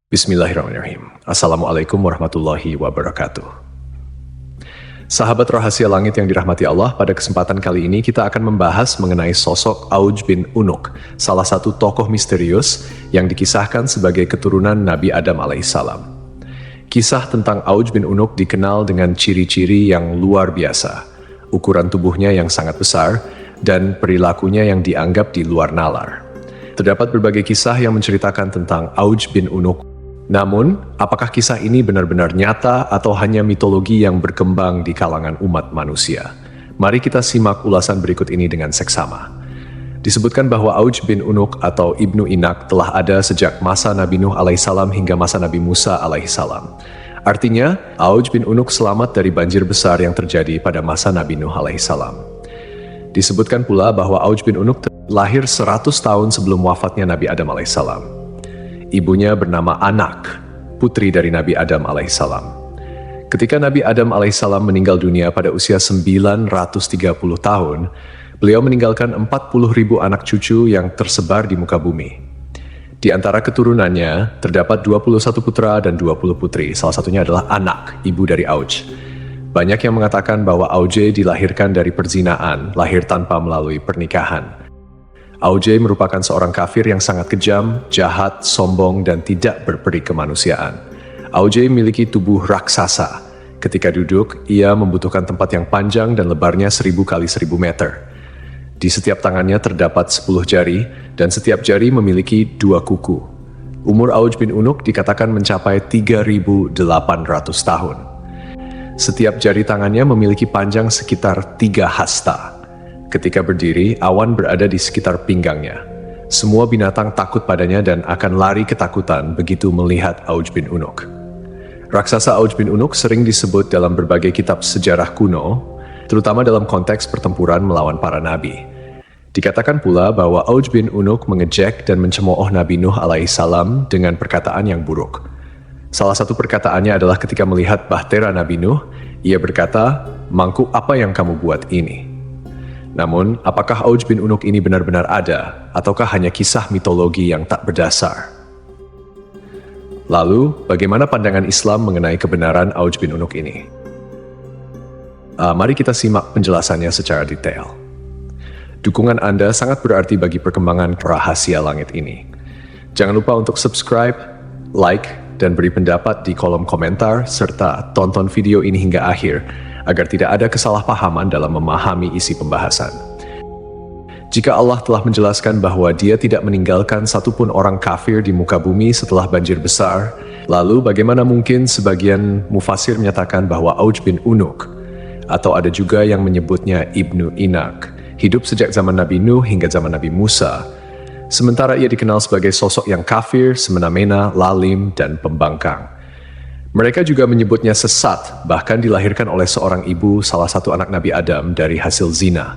Bismillahirrahmanirrahim. Assalamualaikum warahmatullahi wabarakatuh. Sahabat rahasia langit yang dirahmati Allah, pada kesempatan kali ini kita akan membahas mengenai sosok Auj bin Unuk, salah satu tokoh misterius yang dikisahkan sebagai keturunan Nabi Adam alaihissalam. Kisah tentang Auj bin Unuk dikenal dengan ciri-ciri yang luar biasa, ukuran tubuhnya yang sangat besar, dan perilakunya yang dianggap di luar nalar. Terdapat berbagai kisah yang menceritakan tentang Auj bin Unuk. Namun, apakah kisah ini benar-benar nyata atau hanya mitologi yang berkembang di kalangan umat manusia? Mari kita simak ulasan berikut ini dengan seksama. Disebutkan bahwa Auj bin Unuk atau Ibnu Inak telah ada sejak masa Nabi Nuh alaihissalam hingga masa Nabi Musa alaihissalam. Artinya, Auj bin Unuk selamat dari banjir besar yang terjadi pada masa Nabi Nuh alaihissalam. Disebutkan pula bahwa Auj bin Unuk lahir 100 tahun sebelum wafatnya Nabi Adam alaihissalam. Ibunya bernama Anak, putri dari Nabi Adam alaihissalam. Ketika Nabi Adam alaihissalam meninggal dunia pada usia 930 tahun, beliau meninggalkan 40.000 anak cucu yang tersebar di muka bumi. Di antara keturunannya, terdapat 21 putra dan 20 putri, salah satunya adalah Anak, ibu dari Auj. Banyak yang mengatakan bahwa Auj dilahirkan dari perzinaan, lahir tanpa melalui pernikahan. Auj merupakan seorang kafir yang sangat kejam, jahat, sombong, dan tidak berperi kemanusiaan. Auj memiliki tubuh raksasa. Ketika duduk, ia membutuhkan tempat yang panjang dan lebarnya 1000 kali 1000 meter. Di setiap tangannya terdapat 10 jari, dan setiap jari memiliki 2 kuku. Umur Auj bin Unuk dikatakan mencapai 3.800 tahun. Setiap jari tangannya memiliki panjang sekitar 3 hasta. Ketika berdiri, awan berada di sekitar pinggangnya. Semua binatang takut padanya dan akan lari ketakutan begitu melihat Auj bin Unuk. Raksasa Auj bin Unuk sering disebut dalam berbagai kitab sejarah kuno, terutama dalam konteks pertempuran melawan para nabi. Dikatakan pula bahwa Auj bin Unuk mengejek dan mencemooh Nabi Nuh alaihissalam dengan perkataan yang buruk. Salah satu perkataannya adalah ketika melihat bahtera Nabi Nuh, ia berkata, "Mangkuk apa yang kamu buat ini?" Namun, apakah Auj bin Unuk ini benar-benar ada, ataukah hanya kisah mitologi yang tak berdasar? Lalu, bagaimana pandangan Islam mengenai kebenaran Auj bin Unuk ini? Mari kita simak penjelasannya secara detail. Dukungan Anda sangat berarti bagi perkembangan rahasia langit ini. Jangan lupa untuk subscribe, like, dan beri pendapat di kolom komentar, serta tonton video ini hingga akhir, agar tidak ada kesalahpahaman dalam memahami isi pembahasan. Jika Allah telah menjelaskan bahwa Dia tidak meninggalkan satupun orang kafir di muka bumi setelah banjir besar, lalu bagaimana mungkin sebagian mufasir menyatakan bahwa Auj bin Unuk, atau ada juga yang menyebutnya Ibnu Inak, hidup sejak zaman Nabi Nuh hingga zaman Nabi Musa, sementara ia dikenal sebagai sosok yang kafir, semena-mena, lalim, dan pembangkang. Mereka juga menyebutnya sesat, bahkan dilahirkan oleh seorang ibu salah satu anak Nabi Adam dari hasil zina.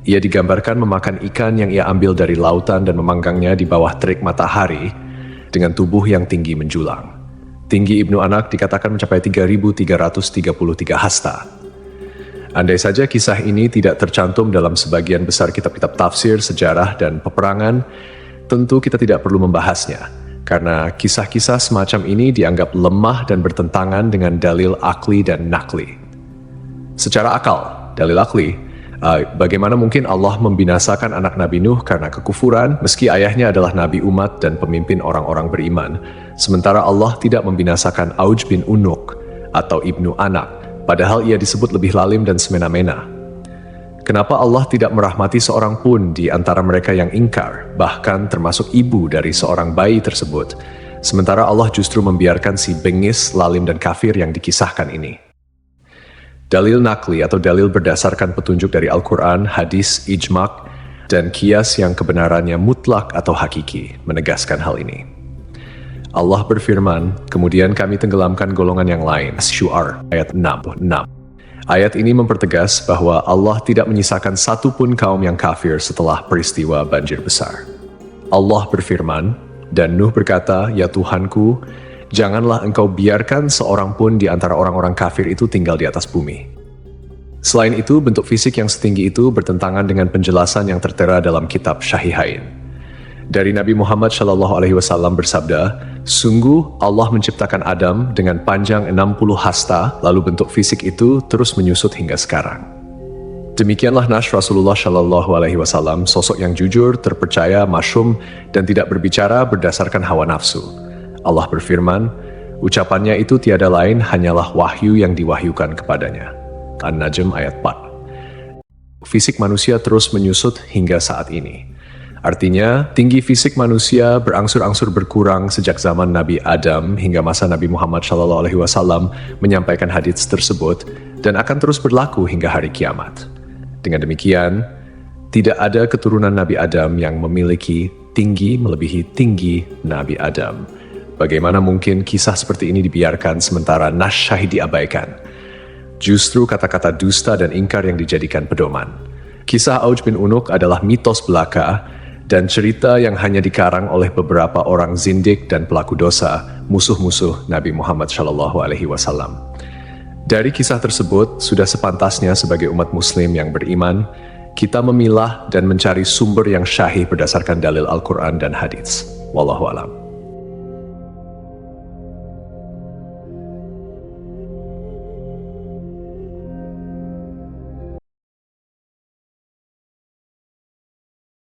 Ia digambarkan memakan ikan yang ia ambil dari lautan dan memanggangnya di bawah terik matahari dengan tubuh yang tinggi menjulang. Tinggi Ibnu Anak dikatakan mencapai 3.333 hasta. Andai saja kisah ini tidak tercantum dalam sebagian besar kitab-kitab tafsir, sejarah, dan peperangan, tentu kita tidak perlu membahasnya. Karena kisah-kisah semacam ini dianggap lemah dan bertentangan dengan dalil akli dan nakli. Secara akal, dalil akli, bagaimana mungkin Allah membinasakan anak Nabi Nuh karena kekufuran, meski ayahnya adalah nabi umat dan pemimpin orang-orang beriman, sementara Allah tidak membinasakan Auj bin Unuk atau Ibnu Anak, padahal ia disebut lebih lalim dan semena-mena. Kenapa Allah tidak merahmati seorang pun di antara mereka yang ingkar, bahkan termasuk ibu dari seorang bayi tersebut, sementara Allah justru membiarkan si bengis, lalim, dan kafir yang dikisahkan ini? Dalil nakli atau dalil berdasarkan petunjuk dari Al-Quran, hadis, ijma', dan qiyas yang kebenarannya mutlak atau hakiki, menegaskan hal ini. Allah berfirman, kemudian kami tenggelamkan golongan yang lain. Syu'ar, ayat 66. Ayat ini mempertegas bahwa Allah tidak menyisakan satupun kaum yang kafir setelah peristiwa banjir besar. Allah berfirman, dan Nuh berkata, "Ya Tuhanku, janganlah engkau biarkan seorang pun di antara orang-orang kafir itu tinggal di atas bumi." Selain itu, bentuk fisik yang setinggi itu bertentangan dengan penjelasan yang tertera dalam kitab Syahihain. Dari Nabi Muhammad SAW bersabda, sungguh Allah menciptakan Adam dengan panjang 60 hasta, lalu bentuk fisik itu terus menyusut hingga sekarang. Demikianlah Nash Rasulullah SAW, sosok yang jujur, terpercaya, masyhum, dan tidak berbicara berdasarkan hawa nafsu. Allah berfirman, ucapannya itu tiada lain hanyalah wahyu yang diwahyukan kepadanya. An-Najm ayat 4. Fisik manusia terus menyusut hingga saat ini. Artinya, tinggi fisik manusia berangsur-angsur berkurang sejak zaman Nabi Adam hingga masa Nabi Muhammad SAW menyampaikan hadits tersebut dan akan terus berlaku hingga hari kiamat. Dengan demikian, tidak ada keturunan Nabi Adam yang memiliki tinggi melebihi tinggi Nabi Adam. Bagaimana mungkin kisah seperti ini dibiarkan sementara Nash Syahid diabaikan? Justru kata-kata dusta dan ingkar yang dijadikan pedoman. Kisah Auj bin Unuk adalah mitos belaka dan cerita yang hanya dikarang oleh beberapa orang zindik dan pelaku dosa, musuh-musuh Nabi Muhammad SAW. Dari kisah tersebut, sudah sepantasnya sebagai umat muslim yang beriman, kita memilah dan mencari sumber yang syahih berdasarkan dalil Al-Quran dan hadits. Wallahu a'lam.